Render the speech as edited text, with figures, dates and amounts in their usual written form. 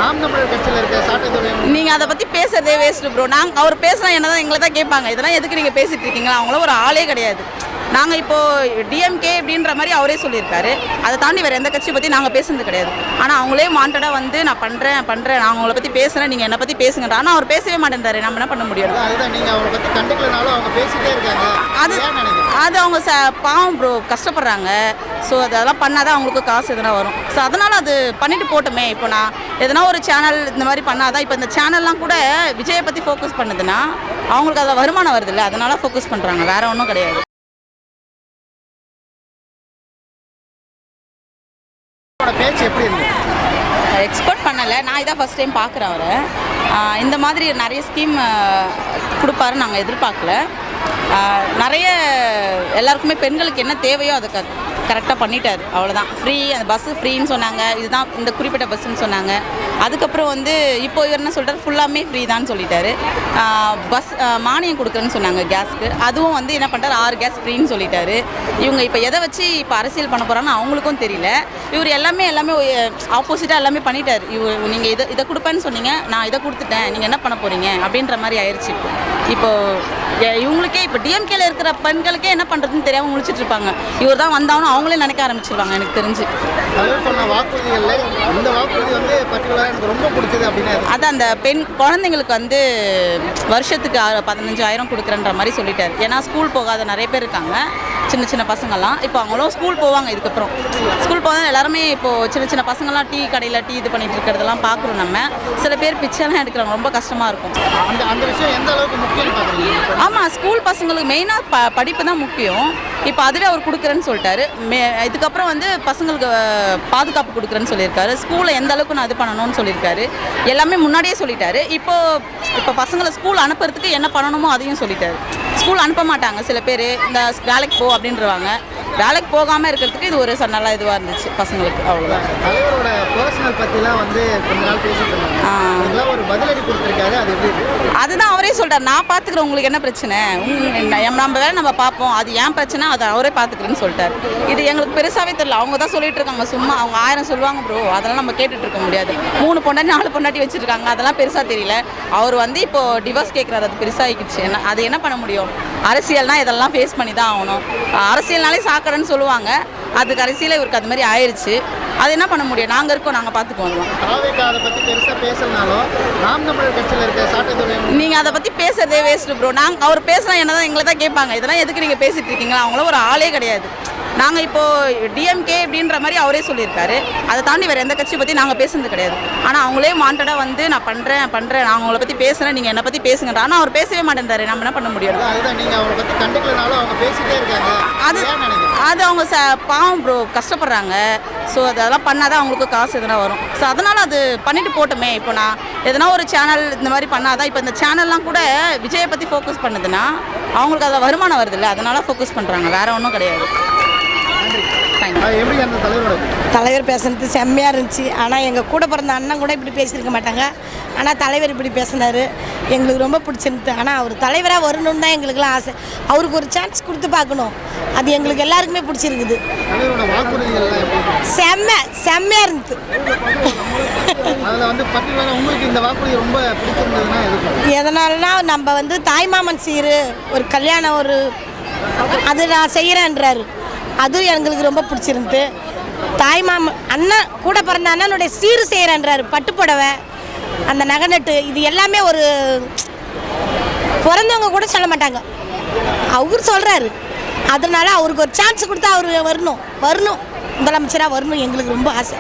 நாம் தமிழர் கட்சியில் இருக்க சாட்டை நீங்கள் அதை பற்றி பேசுறதே வேஸ்ட் ப்ரோ. அவர் பேசினா என்ன தான் எங்களை தான் கேட்பாங்க, இதெல்லாம் எதுக்கு நீங்கள் பேசிட்டு இருக்கீங்களா? அவங்களும் ஒரு ஆளே கிடையாது. நாங்கள் இப்போது டிஎம்கே அப்படின்ற மாதிரி அவரே சொல்லியிருக்காரு. அதை தாண்டி வேறு எந்த கட்சியை பற்றி நாங்கள் பேசுனது கிடையாது. ஆனால் அவங்களே வாண்டடாக வந்து நான் பண்ணுறேன் நான் அவங்கள பற்றி பேசுகிறேன், நீங்கள் என்னை பற்றி பேசுங்கன்ற. ஆனால் அவர் பேசவே மாட்டேன்றாரு. நம்ம என்ன பண்ண முடியும்? நீங்கள் அவங்களை பற்றி கண்டுக்கலனாலும் அவங்க பேசிட்டே இருக்காங்க. அது அவங்க பாவம் ப்ரோ, கஷ்டப்படுறாங்க. ஸோ அதெல்லாம் பண்ணால் தான் அவங்களுக்கு காசு எதனா வரும். ஸோ அதனால் அது பண்ணிட்டு போட்டுமே. இப்போ நான் எதனா ஒரு சேனல் இந்த மாதிரி பண்ணாதான், இப்போ இந்த சேனல்லாம் கூட விஜயை பற்றி ஃபோக்கஸ் பண்ணுதுன்னா அவங்களுக்கு அதில் வருமானம் வருது இல்லை, அதனால ஃபோக்கஸ் பண்ணுறாங்க, வேறு ஒன்றும் கிடையாது. பேச்சு எப்படி இருக்கு? எக்ஸ்பெக்ட் பண்ணலை. நான் இதான் ஃபஸ்ட் டைம் பார்க்குறேன் அவரை. இந்த மாதிரி நிறைய ஸ்கீம் கொடுப்பாருன்னு நாங்கள் எதிர்பார்க்கல. நிறைய எல்லாருக்குமே பெண்களுக்கு என்ன தேவையோ அதை கரெக்டாக பண்ணிட்டார், அவ்வளோதான். ஃப்ரீ, அந்த பஸ்ஸு ஃப்ரீன்னு சொன்னாங்க, இதுதான் இந்த குறிப்பிட்ட பஸ்ஸுன்னு சொன்னாங்க. அதுக்கப்புறம் வந்து இப்போ இவர் என்ன சொல்கிறார், ஃபுல்லாமே ஃப்ரீ தான் சொல்லிட்டாரு. பஸ் மானியம் கொடுக்குறேன்னு சொன்னாங்க கேஸ்க்கு, அதுவும் வந்து என்ன பண்ணுறாரு, 6 கேஸ் ஃப்ரீன்னு சொல்லிட்டாரு. இவங்க இப்போ எதை வச்சு இப்போ அரசியல் பண்ண போகிறான்னு அவங்களுக்கும் தெரியல. இவர் எல்லாமே ஆப்போசிட்டாக எல்லாமே பண்ணிட்டார். நீங்கள் இதை கொடுப்பேன்னு சொன்னீங்க, நான் இதை கொடுத்துட்டேன், நீங்கள் என்ன பண்ண போகிறீங்க அப்படின்ற மாதிரி ஆயிடுச்சு. இப்போது இவங்களுக்கே இப்போ டிஎம்கேல இருக்கிற பெண்களுக்கே என்ன பண்ணுறதுன்னு தெரியாமல் முழிச்சிட்டு இருப்பாங்க. இவர் தான் வந்தாலும் அவங்களே நினைக்க ஆரம்பிச்சிருவாங்க எனக்கு தெரிஞ்சு. சொன்ன வாக்குறுதிகளில் இந்த வாக்குறுதி வந்து பர்டிகுலராக எனக்கு ரொம்ப பிடிச்சது அப்படின்னா அதான் அந்த குழந்தைங்களுக்கு வந்து வருஷத்துக்கு 15,000 கொடுக்குறன்ற மாதிரி சொல்லிட்டாரு. ஏன்னா ஸ்கூல் போகாத நிறைய பேர் இருக்காங்க, சின்ன சின்ன பசங்கள்லாம். இப்போ அவங்களும் ஸ்கூல் போவாங்க. இதுக்கப்புறம் ஸ்கூல் போகாத எல்லாருமே இப்போது சின்ன சின்ன பசங்கள்லாம் டீ கடையில் டீ இது பண்ணிட்டு இருக்கிறதெல்லாம் பார்க்குறோம் நம்ம. சில பேர் பிச்சைலாம் எடுக்கிறாங்க, ரொம்ப கஷ்டமாக இருக்கும். அந்த விஷயம் எந்த அளவுக்கு முக்கியம் பார்க்குறீங்க? ஆமாம், ஸ்கூல் பசங்களுக்கு மெயினாக படிப்பு தான் முக்கியம். இப்போ அதுவே அவர் கொடுக்குறேன்னு சொல்லிட்டாரு. இதுக்கப்புறம் வந்து பசங்களுக்கு பாதுகாப்பு கொடுக்குறேன்னு சொல்லியிருக்காரு. ஸ்கூலில் எந்த அளவுக்கு நான் இது பண்ணணும்னு சொல்லியிருக்காரு. எல்லாமே முன்னாடியே சொல்லிட்டாரு. இப்போ பசங்களை ஸ்கூல் அனுப்புறதுக்கு என்ன பண்ணணுமோ அதையும் சொல்லிட்டாரு. ஸ்கூல் அனுப்ப மாட்டாங்க சில பேர், இந்த வேலைக்கு போ அப்படின்றவாங்க. வேலைக்கு போகாமல் இருக்கிறதுக்கு இது ஒரு நல்ல இதுவாக இருந்துச்சு பசங்களுக்கு, அவ்வளோதான். தலைவரோட பர்சனல் பற்றிலாம் வந்து கொஞ்ச நாள் பேசிட்டு இருந்தாங்க, ஒரு பதிலடி கொடுத்துருக்காரு. அது எப்படி? அதுதான் அவரே சொல்கிறார், நான் பார்த்துக்கிறேன், உங்களுக்கு என்ன பிரச்சனை, நம்ம வேலை நம்ம பார்ப்போம், அது ஏன் பிரச்சனை அதை அவரே பார்த்துக்கிறேன்னு சொல்லிட்டாரு. இது எங்களுக்கு பெருசாகவே தெரியல. அவங்க தான் சொல்லிட்டு இருக்காங்க, சும்மா அவங்க 1000 சொல்லுவாங்க ப்ரோ, அதெல்லாம் நம்ம கேட்டுட்டு இருக்க முடியாது. 3 பொண்டாட்டி 4 பொண்டாட்டி வச்சுருக்காங்க, அதெல்லாம் பெருசாக தெரியல. அவர் வந்து இப்போது டிவோர்ஸ் கேட்குறாரு, அது பெருசாகிடுச்சு. அது என்ன பண்ண முடியும்? அரசியல்னால் இதெல்லாம் ஃபேஸ் பண்ணி தான் ஆகணும். அரசியல்னாலே சாக்கடைன்னு சொல்லுவாங்க, அது கடைசியில் இவருக்கு அது மாதிரி ஆயிடுச்சு. அது என்ன பண்ண முடியும்? நாங்கள் இருக்கோம், நாங்கள் பார்த்துக்குவோம். அதை பற்றி பெருசாக பேசலனாலும் நாம் தமிழர் கட்சியில் இருக்க சாட்டை நீங்கள் அதை பற்றி பேசுறதே வேஸ்ட் ப்ரோ. அவர் பேசினா என்ன தான் எங்களை தான் கேட்பாங்க, இதெல்லாம் எதுக்கு நீங்கள் பேசிட்டு இருக்கீங்களா? அவங்களும் ஒரு ஆளே கிடையாது. நாங்கள் இப்போது டிஎம்கே அப்படின்ற மாதிரி அவரே சொல்லியிருக்காரு. அதை தாண்டி வேறு எந்த கட்சியை பற்றி நாங்கள் பேசுனது கிடையாது. ஆனால் அவங்களே வாண்டடாக வந்து நான் பண்ணுறேன் நான் அவங்கள பற்றி பேசுகிறேன், நீங்கள் என்னை பற்றி பேசுங்கன்ற. ஆனால் அவர் பேசவே மாட்டேன்றாரு. நம்ம என்ன பண்ண முடியும்? நீங்கள் அவங்களை பற்றி கண்டுக்கலனாலும் அவங்க பேசிட்டே இருக்காங்க. அது அவங்க பாவம் ப்ரோ, கஷ்டப்படுறாங்க. ஸோ அதெல்லாம் பண்ணால் தான் அவங்களுக்கு காசு எதனா வரும். ஸோ அதனால் அது பண்ணிட்டு போட்டுமே. இப்போ நான் எதனா ஒரு சேனல் இந்த மாதிரி பண்ணாதான், இப்போ இந்த சேனல்லாம் கூட விஜயை பற்றி ஃபோக்கஸ் பண்ணுதுன்னா அவங்களுக்கு அதில் வருமானம் வருது இல்லை, அதனால ஃபோக்கஸ் பண்ணுறாங்க, வேறு ஒன்றும் கிடையாது. தலைவர் பேசுனது செம்மையாக இருந்துச்சு. ஆனால் எங்கள் கூட பிறந்த அண்ணன் கூட இப்படி பேசியிருக்க மாட்டாங்க. ஆனால் தலைவர் இப்படி பேசினார், எங்களுக்கு ரொம்ப பிடிச்சிருந்து. ஆனால் அவர் தலைவராக வரணும்னு தான் எங்களுக்குலாம் ஆசை. அவருக்கு ஒரு சான்ஸ் கொடுத்து பார்க்கணும், அது எங்களுக்கு எல்லாருக்குமே பிடிச்சிருக்குது. செம்மையாக இருந்துச்சு. எதனாலனா நம்ம வந்து தாய்மாமன் சீரு ஒரு கல்யாணம் அது நான் செய்கிறேன்றாரு, அதுவும் எங்களுக்கு ரொம்ப பிடிச்சிருந்து. தாய்மாமன் அண்ணன் கூட பிறந்த அண்ணனுடைய சீரு செய்கிறேன்றாரு, பட்டுப்புடவை, அந்த நகநட்டு, இது எல்லாமே ஒரு பிறந்தவங்க கூட சொல்ல மாட்டாங்க, அவர் சொல்கிறாரு. அதனால அவருக்கு ஒரு சான்ஸ் கொடுத்தா அவர் வரணும் முதலமைச்சராக வரணும், எங்களுக்கு ரொம்ப ஆசை.